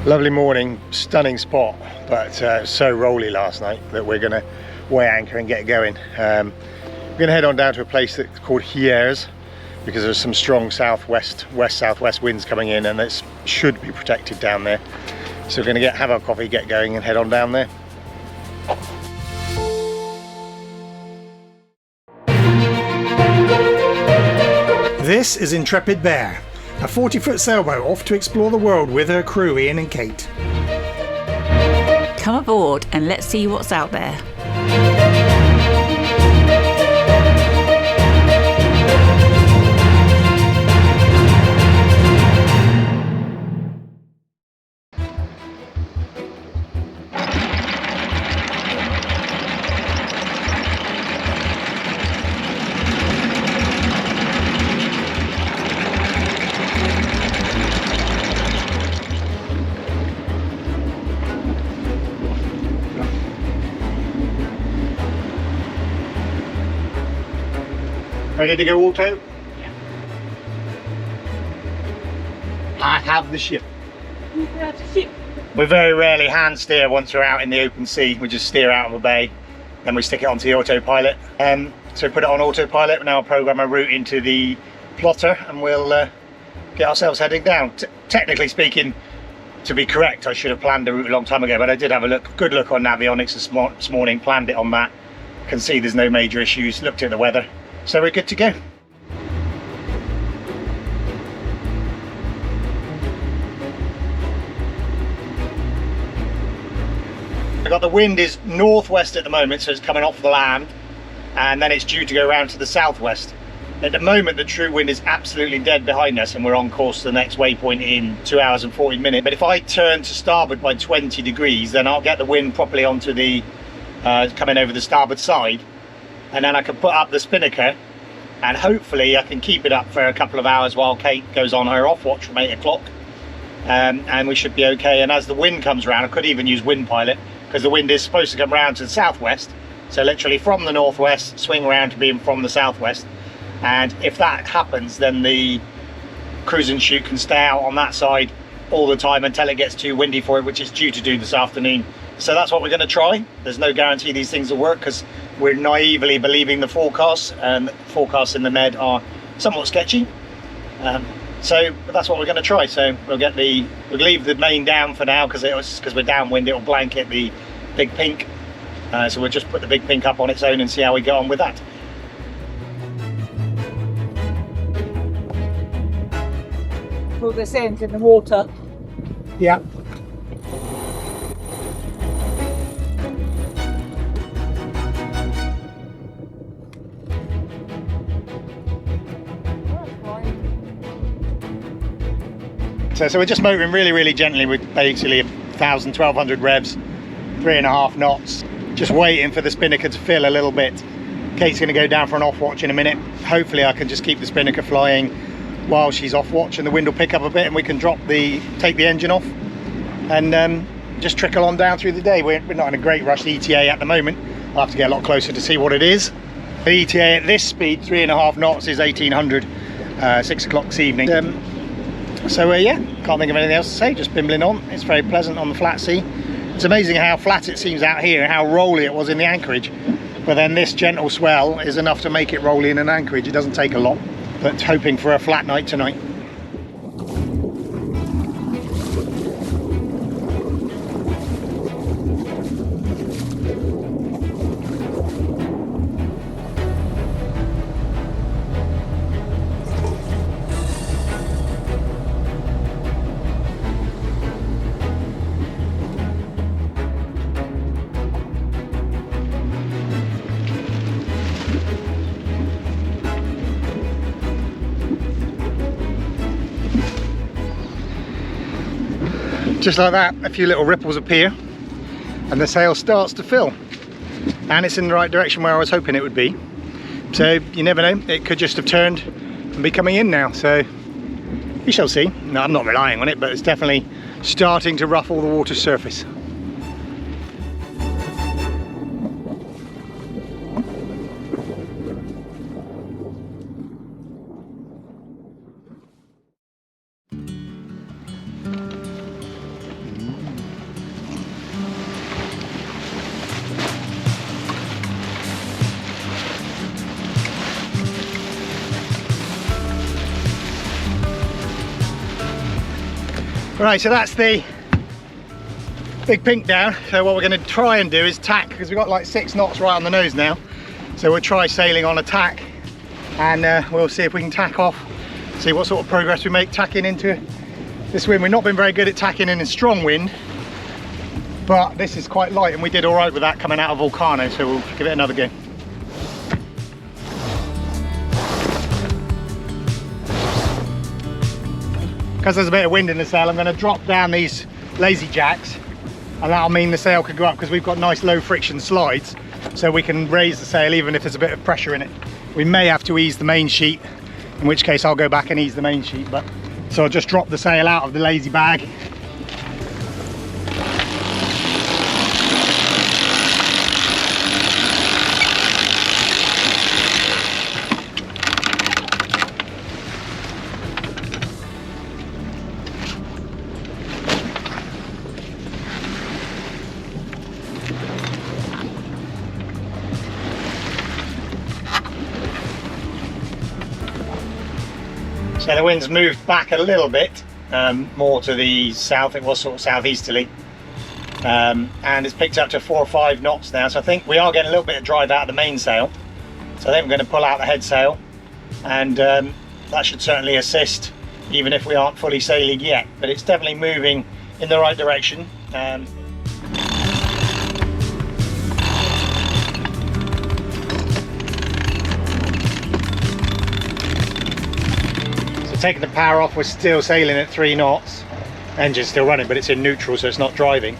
Lovely morning, stunning spot, but so rolly last night that we're going to weigh anchor and get going. We're going to head on down to a place that's called Hyres because there's some strong west-southwest winds coming in, and it should be protected down there. So we're going to have our coffee, get going and head on down there. This is Intrepid Bear, a 40-foot sailboat off to explore the world with her crew Ian and Kate. Come aboard and let's see what's out there. Ready to go auto? Yeah. I have the ship. You have the ship. We very rarely hand steer once we're out in the open sea. We just steer out of a bay, then we stick it onto the autopilot. So we put it on autopilot, now I'll program a route into the plotter and we'll get ourselves heading down. Technically speaking, to be correct, I should have planned the route a long time ago, but I did have a good look on Navionics this morning, planned it on that. Can see there's no major issues, looked at the weather. So we're good to go. I got the wind is northwest at the moment, so it's coming off the land, and then it's due to go around to the southwest. At the moment the true wind is absolutely dead behind us and we're on course to the next waypoint in 2 hours and 40 minutes. But if I turn to starboard by 20 degrees, then I'll get the wind properly onto the coming over the starboard side, and then I can put up the spinnaker and hopefully I can keep it up for a couple of hours while Kate goes on her off watch from 8 o'clock, and we should be okay. And as the wind comes around, I could even use wind pilot because the wind is supposed to come around to the southwest, so literally from the northwest swing around to being from the southwest. And if that happens, then the cruise and shoot can stay out on that side all the time until it gets too windy for it, which it's due to do this afternoon. So that's what we're going to try. There's no guarantee these things will work because we're naively believing the forecasts, and the forecasts in the Med are somewhat sketchy. So that's what we're going to try. So we'll leave the main down for now because we're downwind, it'll blanket the big pink. So we'll just put the big pink up on its own and see how we get on with that. Pull this end in the water. Yeah. So we're just motoring really gently with basically 1,000, 1,200 revs, 3.5 knots, just waiting for the spinnaker to fill a little bit. Kate's going to go down for an off watch in a minute. Hopefully I can just keep the spinnaker flying while she's off watch, and the wind will pick up a bit and we can take the engine off and just trickle on down through the day. We're not in a great rush. The ETA at the moment, I'll have to get a lot closer to see what it is. The ETA at this speed, 3.5 knots, is 1800, 6 o'clock this evening. So yeah, can't think of anything else to say, just bimbling on. It's very pleasant on the flat sea. It's amazing how flat it seems out here and how rolly it was in the Anchorage, but then this gentle swell is enough to make it rolly in an Anchorage. It doesn't take a lot, but hoping for a flat night tonight. Just like that, a few little ripples appear and the sail starts to fill, and it's in the right direction where I was hoping it would be. So you never know, it could just have turned and be coming in now, so we shall see. No, I'm not relying on it, but it's definitely starting to ruffle the water surface. Right, so that's the big pink down. So what we're going to try and do is tack, because we've got like 6 knots right on the nose now. So we'll try sailing on a tack, and we'll see if we can tack off, see what sort of progress we make tacking into this wind. We've not been very good at tacking in a strong wind, but this is quite light and we did all right with that coming out of Volcano, so we'll give it another go. Because there's a bit of wind in the sail, I'm going to drop down these lazy jacks, and that'll mean the sail could go up, because we've got nice low friction slides, so we can raise the sail even if there's a bit of pressure in it. We may have to ease the main sheet, in which case I'll go back and ease the main sheet. But so I'll just drop the sail out of the lazy bag. So the wind's moved back a little bit, more to the south. It was sort of southeasterly, and it's picked up to 4 or 5 knots now. So I think we are getting a little bit of drive out of the mainsail. So I think we're going to pull out the head sail, and that should certainly assist, even if we aren't fully sailing yet. But it's definitely moving in the right direction. Taking the power off, we're still sailing at 3 knots. Engine's still running, but it's in neutral, so it's not driving.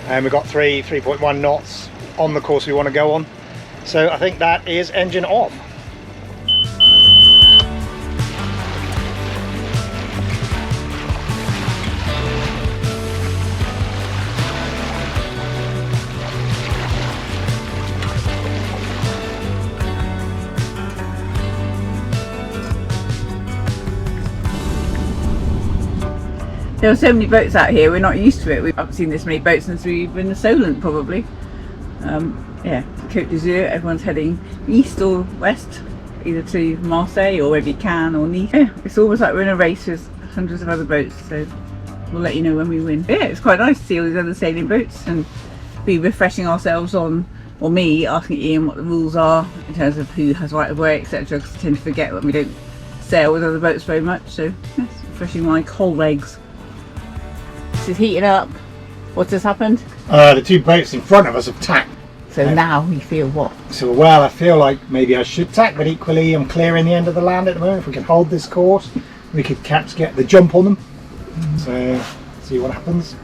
And we've got 3.1 knots on the course we want to go on. So I think that is engine off. There are so many boats out here, we're not used to it. We haven't seen this many boats since we've been in Solent, probably. Yeah, Côté D'Azure, everyone's heading east or west, either to Marseille or maybe Cannes or Nice. Yeah, it's almost like we're in a race with hundreds of other boats, so we'll let you know when we win. But yeah, it's quite nice to see all these other sailing boats and be refreshing ourselves on, or me asking Ian what the rules are in terms of who has right of way, etc. Because I tend to forget when we don't sail with other boats very much. So yes, refreshing my cold legs. This is heating up. What has happened? The 2 boats in front of us have tacked. So now you feel what? So well, I feel like maybe I should tack, but equally I'm clearing the end of the land at the moment. If we can hold this course, we could perhaps get the jump on them. So see what happens.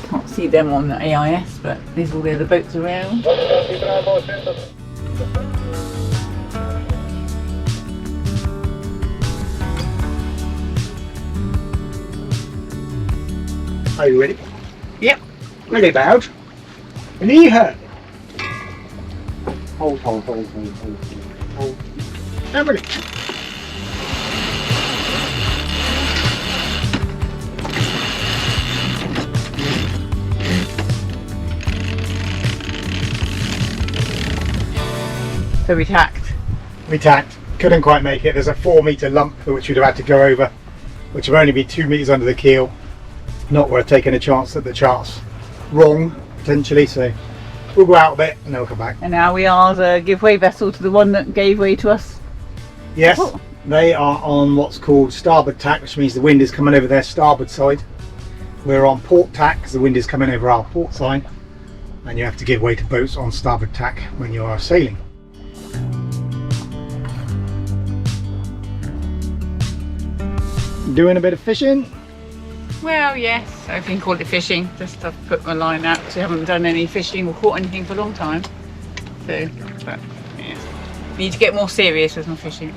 Can't see them on the AIS, but there's all the other boats around. Are you ready? Yep. Ready about. Knee her. Hold. I'm ready. So we tacked. We tacked. Couldn't quite make it. There's a 4 metre lump which we'd have had to go over, which will only be 2 metres under the keel. Not worth taking a chance that the chart's wrong, potentially, so we'll go out a bit and then we'll come back. And now we are the giveaway vessel to the one that gave way to us. Yes, they are on what's called starboard tack, which means the wind is coming over their starboard side. We're on port tack because the wind is coming over our port side, and you have to give way to boats on starboard tack when you are sailing. Doing a bit of fishing. Well, yes, I can call it fishing. Just I've put my line out because I haven't done any fishing or caught anything for a long time. So, but yeah, need to get more serious with my fishing.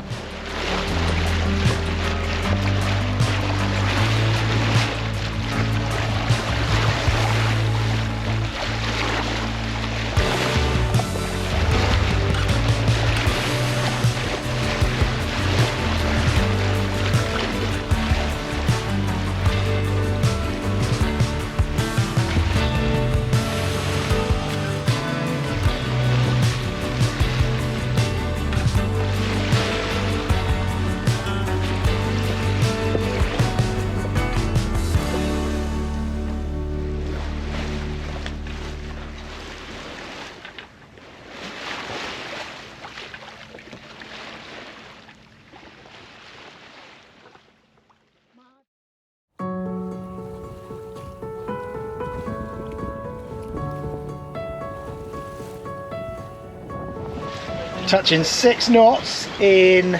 touching 6 knots in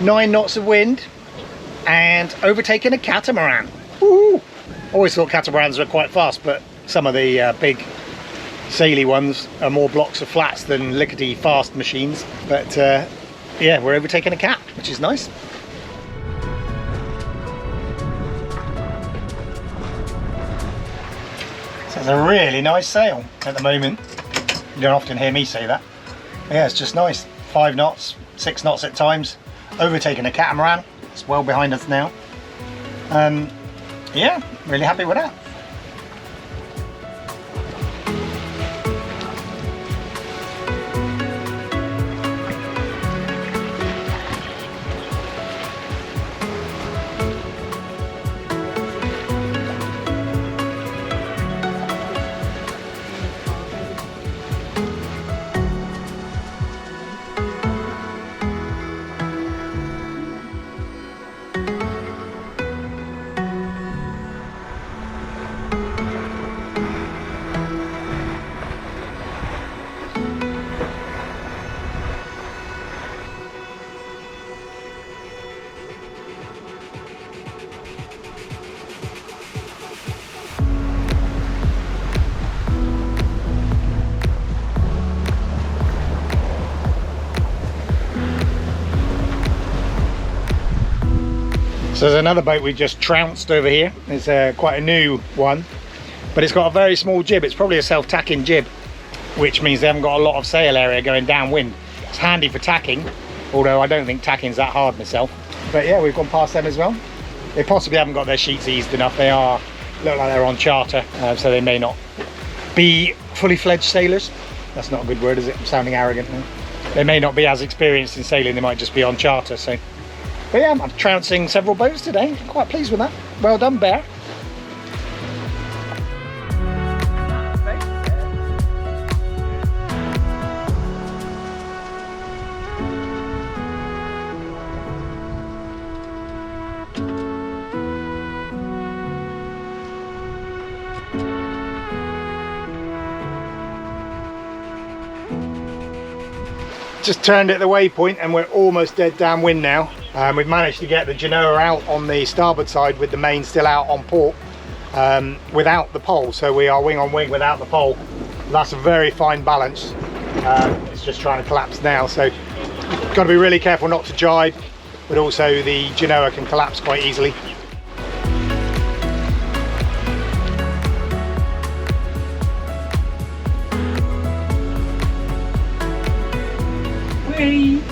9 knots of wind and overtaking a catamaran. Woo! Always thought catamarans were quite fast, but some of the big saily ones are more blocks of flats than lickety fast machines. But yeah, we're overtaking a cat, which is nice. So it's a really nice sail at the moment. You don't often hear me say that. Yeah, it's just nice. 5 knots, 6 knots at times, overtaking a catamaran. It's well behind us now. Yeah, really happy with that. So there's another boat we just trounced over here. It's quite a new one, but it's got a very small jib. It's probably a self-tacking jib, which means they haven't got a lot of sail area going downwind. It's handy for tacking, although I don't think tacking's that hard myself. But yeah, we've gone past them as well. They possibly haven't got their sheets eased enough. They look like they're on charter, so they may not be fully fledged sailors. That's not a good word, is it? I'm sounding arrogant now. They may not be as experienced in sailing. They might just be on charter. So. But yeah, I'm trouncing several boats today. Quite pleased with that. Well done, Bear. Just turned at the waypoint and we're almost dead downwind now. We've managed to get the Genoa out on the starboard side with the main still out on port without the pole. So we are wing on wing without the pole. That's a very fine balance. It's just trying to collapse now. So got to be really careful not to jibe, but also the Genoa can collapse quite easily. Ready?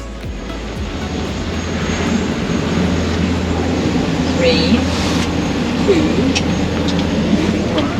3, 2, 1.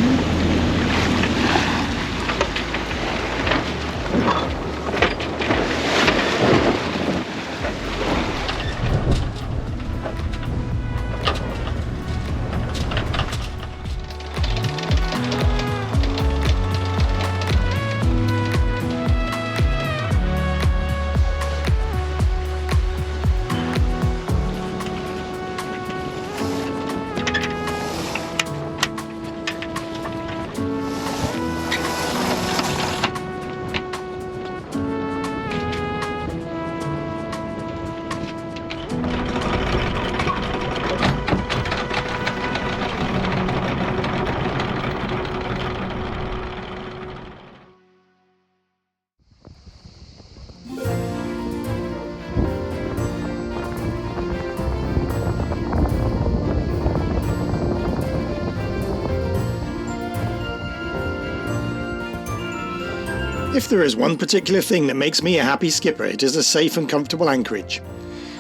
If there is one particular thing that makes me a happy skipper, it is a safe and comfortable anchorage.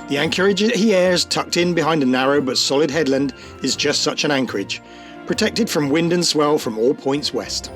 The anchorage at Hyres, tucked in behind a narrow but solid headland, is just such an anchorage, protected from wind and swell from all points west.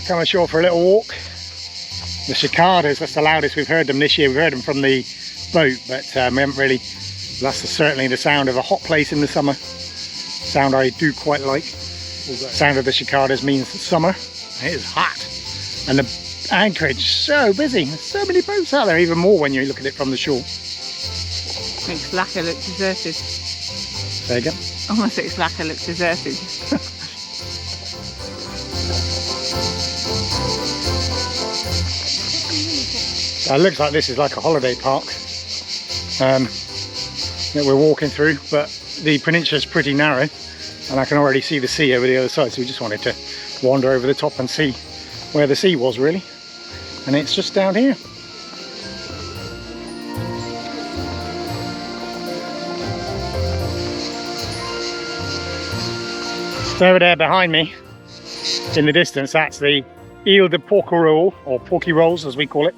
come ashore for a little walk. The cicadas, that's the loudest we've heard them this year. We've heard them from the boat, but we haven't really. That's certainly the sound of a hot place in the summer. Sound I do quite like. The sound of the cicadas means summer. It is hot. And the Anchorage, so busy. There's so many boats out there, even more when you look at it from the shore. Makes Lacca look deserted. Say again? Almost makes Lacca look deserted. It looks like this is like a holiday park that we're walking through, but the peninsula is pretty narrow and I can already see the sea over the other side, so we just wanted to wander over the top and see where the sea was really, and it's just down here. So over there behind me in the distance, that's the Ile de Porquerolles, or Porky Rolls as we call it.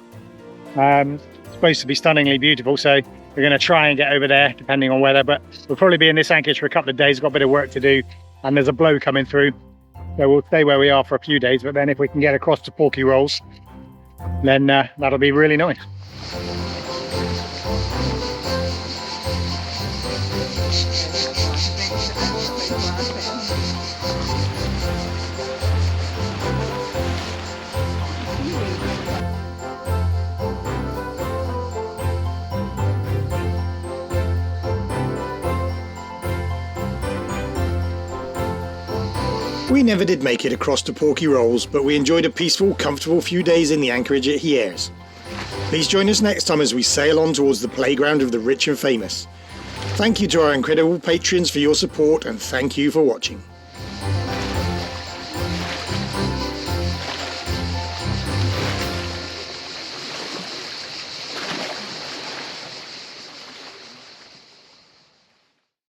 Supposed to be stunningly beautiful, so we're going to try and get over there depending on weather, but we'll probably be in this anchorage for a couple of days. Got a bit of work to do and there's a blow coming through, so we'll stay where we are for a few days, but then if we can get across to Porky Rolls, then that'll be really nice. We never did make it across to Porky Rolls, but we enjoyed a peaceful, comfortable few days in the anchorage at Hyres. Please join us next time as we sail on towards the playground of the rich and famous. Thank you to our incredible patrons for your support, and thank you for watching.